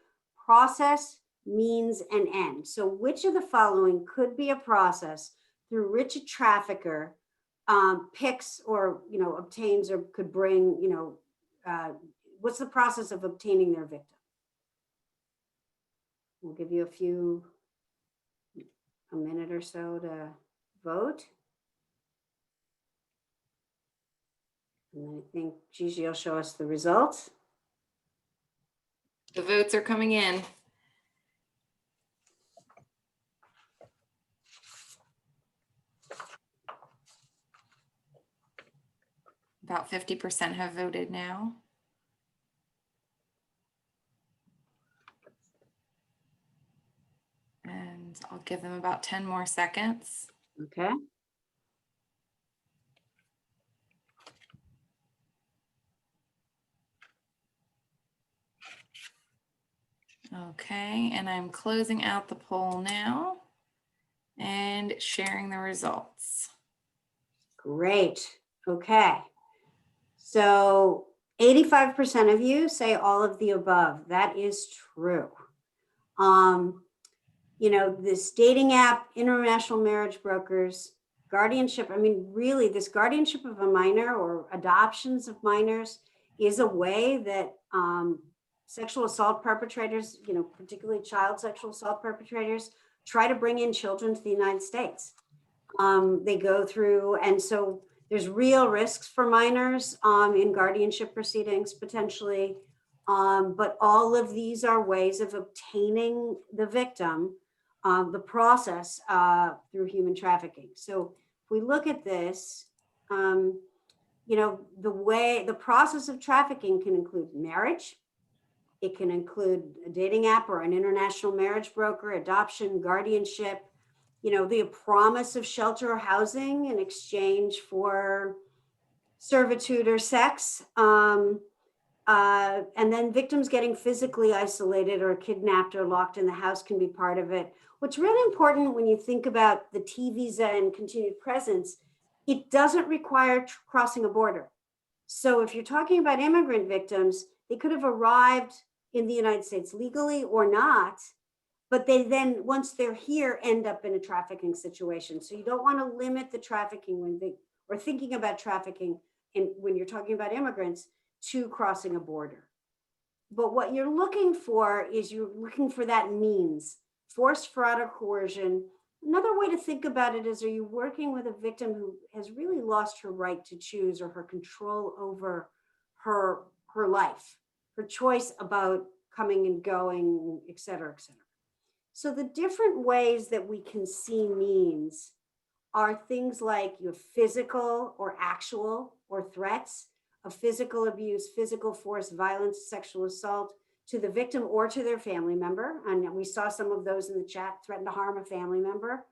process, means, and end. So which of the following could be a process through which a trafficker picks or, obtains or could bring, what's the process of obtaining their victim? We'll give you a minute or so to vote. And then I think Gigi will show us the results. The votes are coming in. About 50% have voted now. And I'll give them about 10 more seconds. Okay. Okay, and I'm closing out the poll now and sharing the results. Great. Okay. So 85% of you say all of the above. That is true. This dating app, international marriage brokers, guardianship, really this guardianship of a minor or adoptions of minors is a way that sexual assault perpetrators, particularly child sexual assault perpetrators, try to bring in children to the United States. They go through, and so there's real risks for minors in guardianship proceedings potentially, but all of these are ways of obtaining the victim, the process through human trafficking. So if we look at this, the process of trafficking can include marriage. It can include a dating app or an international marriage broker, adoption, guardianship, the promise of shelter or housing in exchange for servitude or sex. And then victims getting physically isolated or kidnapped or locked in the house can be part of it. What's really important when you think about the T visa and continued presence, it doesn't require crossing a border. So if you're talking about immigrant victims, they could have arrived in the United States legally or not, but they then, once they're here, end up in a trafficking situation. So you don't want to limit the trafficking or thinking about trafficking when you're talking about immigrants to crossing a border. But what you're looking for is you're looking for that means, forced fraud or coercion. Another way to think about it is, are you working with a victim who has really lost her right to choose or her control over her life, her choice about coming and going, et cetera, et cetera. So the different ways that we can see means are things like your physical or actual or threats of physical abuse, physical force, violence, sexual assault to the victim or to their family member. And we saw some of those in the chat, threaten to harm a family member.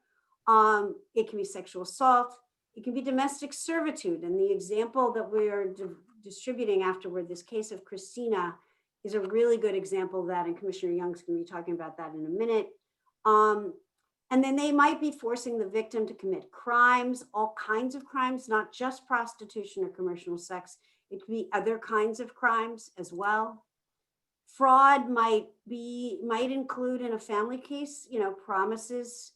It can be sexual assault. It can be domestic servitude. And the example that we are distributing afterward, this case of Christina, is a really good example of that. And Commissioner Young's going to be talking about that in a minute. And then they might be forcing the victim to commit crimes, all kinds of crimes, not just prostitution or commercial sex. It could be other kinds of crimes as well. Fraud might include, in a family case, promises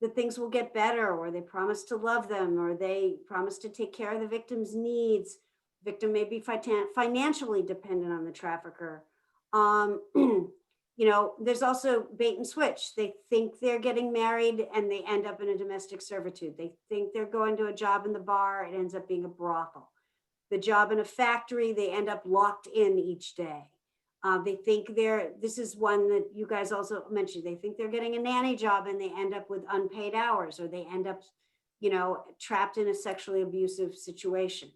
that things will get better, or they promise to love them, or they promise to take care of the victim's needs. Victim may be financially dependent on the trafficker. There's also bait and switch. They think they're getting married and they end up in a domestic servitude. They think they're going to a job in the bar, it ends up being a brothel. The job in a factory, they end up locked in each day. They think this is one that you guys also mentioned, they think they're getting a nanny job and they end up with unpaid hours, or they end up, trapped in a sexually abusive situation.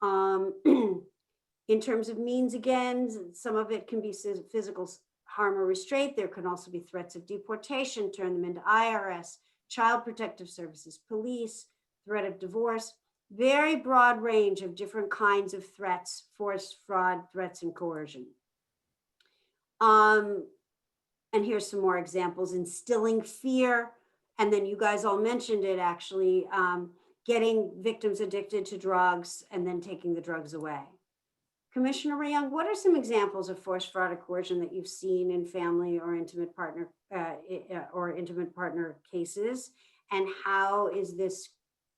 In terms of means, again, some of it can be physical harm or restraint. There can also be threats of deportation, turn them into IRS, child protective services, police, threat of divorce, very broad range of different kinds of threats, force, fraud, threats, and coercion. And here's some more examples: instilling fear. And then you guys all mentioned it, actually, getting victims addicted to drugs and then taking the drugs away. Commissioner Young, what are some examples of force, fraud, or coercion that you've seen in family or intimate partner cases? And how is this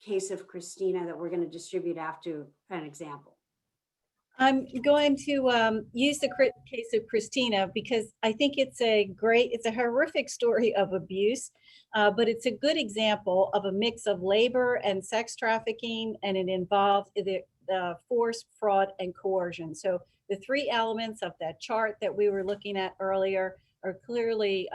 case of Christina that we're going to distribute after an example? I'm going to use the case of Christina because I think it's a horrific story of abuse, but it's a good example of a mix of labor and sex trafficking, and it involved the force, fraud, and coercion. So the three elements of that chart that we were looking at earlier are clearly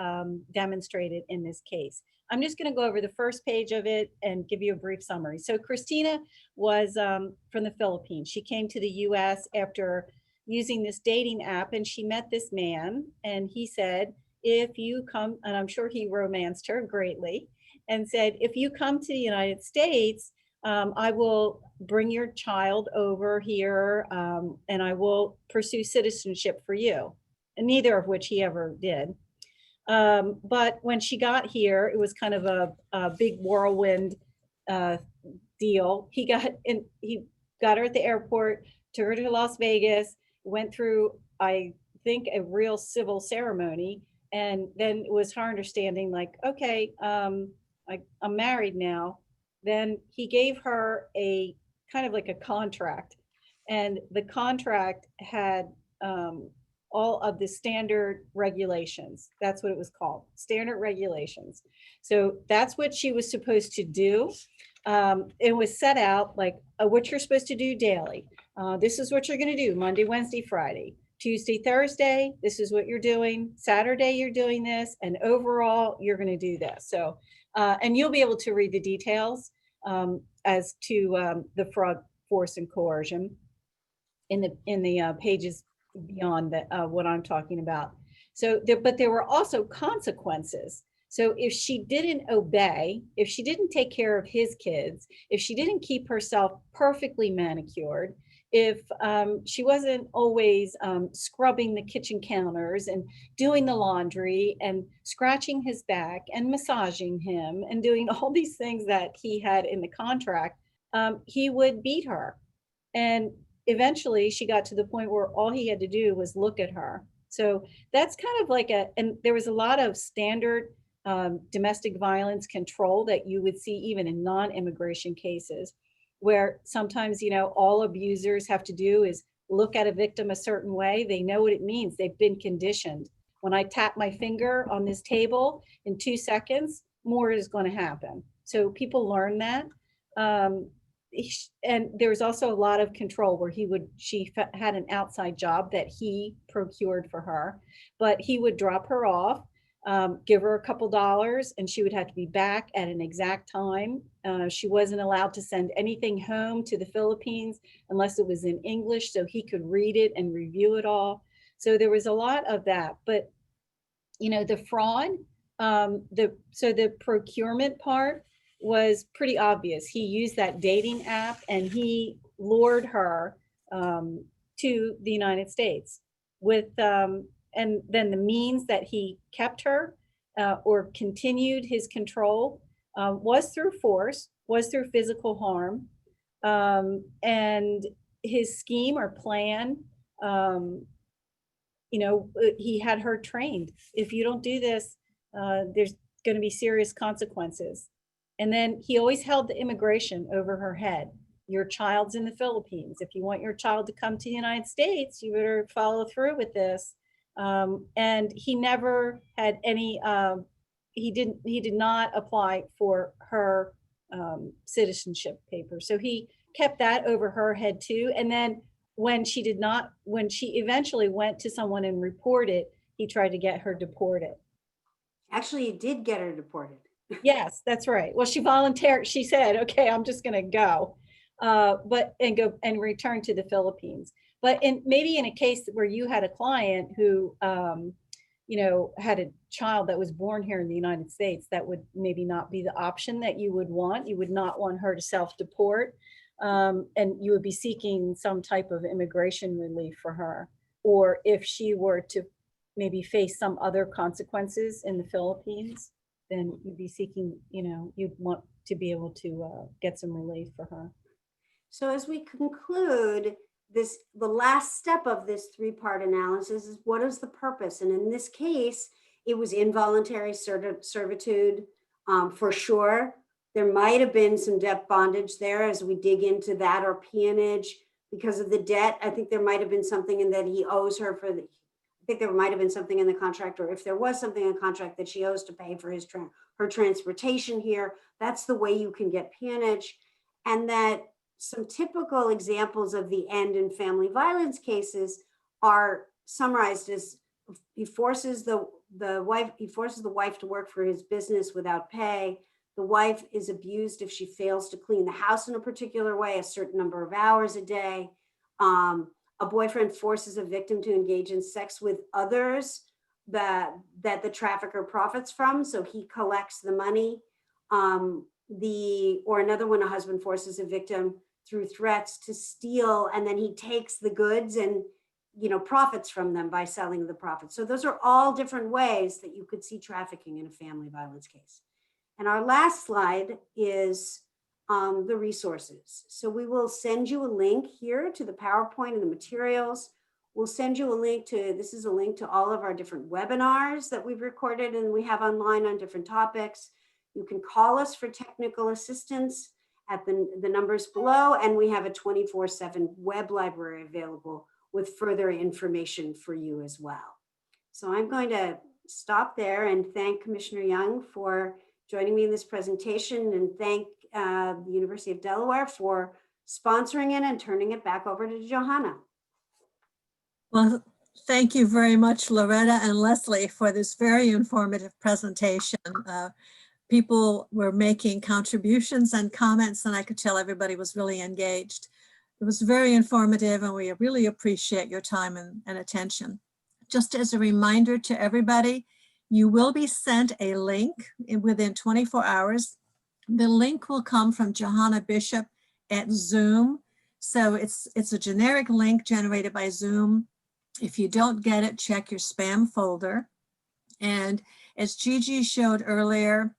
demonstrated in this case. I'm just going to go over the first page of it and give you a brief summary. So Christina was from the Philippines. She came to the US after using this dating app, and she met this man, and he said, if you come, and I'm sure he romanced her greatly, and said, if you come to the United States, I will bring your child over here and I will pursue citizenship for you. And neither of which he ever did. But when she got here, it was kind of a big whirlwind deal. He got her at the airport, took her to Las Vegas, went through, I think, a real civil ceremony. And then it was her understanding, like, okay, I'm married now. Then he gave her a kind of like a contract, and the contract had all of the standard regulations. That's what it was called, standard regulations. So that's what she was supposed to do. It was set out like what you're supposed to do daily. This is what you're going to do Monday, Wednesday, Friday. Tuesday, Thursday, this is what you're doing. Saturday, you're doing this. And overall, you're going to do this. So, and you'll be able to read the details as to the fraud, force, and coercion in the pages beyond what I'm talking about. So, but there were also consequences. So if she didn't obey, if she didn't take care of his kids, if she didn't keep herself perfectly manicured, if she wasn't always scrubbing the kitchen counters and doing the laundry and scratching his back and massaging him and doing all these things that he had in the contract, he would beat her. And eventually she got to the point where all he had to do was look at her. So that's kind of like and there was a lot of standard domestic violence control that you would see even in non-immigration cases, where sometimes, all abusers have to do is look at a victim a certain way. They know what it means. They've been conditioned. When I tap my finger on this table, in 2 seconds, more is going to happen. So people learn that. And there was also a lot of control where she had an outside job that he procured for her, but he would drop her off, give her a couple dollars, and she would have to be back at an exact time. She wasn't allowed to send anything home to the Philippines unless it was in English so he could read it and review it all. So there was a lot of that. But, the fraud, the procurement part was pretty obvious. He used that dating app and he lured her to the United States with, and then the means that he kept her or continued his control was through force, was through physical harm. And his scheme or plan, he had her trained. If you don't do this, there's going to be serious consequences. And then he always held the immigration over her head. Your child's in the Philippines. If you want your child to come to the United States, you better follow through with this. And he never had any, he did not apply for her citizenship papers. So he kept that over her head too. And then when she eventually went to someone and reported, he tried to get her deported. Actually, he did get her deported. Yes, that's right. Well, she said, okay, I'm just going to go, go and return to the Philippines. But maybe in a case where you had a client who, had a child that was born here in the United States, that would maybe not be the option that you would want. You would not want her to self-deport, and you would be seeking some type of immigration relief for her. Or if she were to maybe face some other consequences in the Philippines, then you'd be seeking, you'd want to be able to get some relief for her. So as we conclude this, the last step of this 3-part analysis is, what is the purpose? And in this case, it was involuntary servitude for sure. There might have been some debt bondage there as we dig into that, or peonage because of the debt. I think there might have been something in that he owes her for the, I think there might have been something in the contract, or if there was something in the contract that she owes to pay for her transportation here, that's the way you can get peonage. And that some typical examples of the end in family violence cases are summarized as he forces the wife to work for his business without pay. The wife is abused if she fails to clean the house in a particular way, a certain number of hours a day. A boyfriend forces a victim to engage in sex with others that the trafficker profits from, so he collects the money. Or another one, a husband forces a victim through threats to steal, and then he takes the goods and profits from them by selling the profits. So those are all different ways that you could see trafficking in a family violence case. And our last slide is the resources. So we will send you a link here to the PowerPoint and the materials. We'll send you a link to, this is a link to all of our different webinars that we've recorded and we have online on different topics. You can call us for technical assistance at the numbers below, and we have a 24/7 web library available with further information for you as well. So I'm going to stop there and thank Commissioner Young for joining me in this presentation, and thank the University of Delaware for sponsoring it and turning it back over to Johanna. Well, thank you very much, Loretta and Leslie, for this very informative presentation. People were making contributions and comments, and I could tell everybody was really engaged. It was very informative, and we really appreciate your time and attention. Just as a reminder to everybody, you will be sent a link within 24 hours. The link will come from Johanna Bishop at Zoom. So it's a generic link generated by Zoom. If you don't get it, check your spam folder. And as Gigi showed earlier,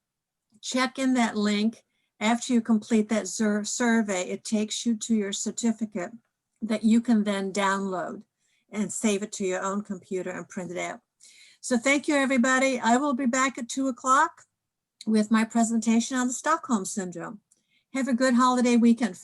check in that link. After you complete that survey, it takes you to your certificate, that you can then download and save it to your own computer and print it out. So thank you, everybody. I will be back at 2 o'clock with my presentation on the Stockholm Syndrome. Have a good holiday weekend.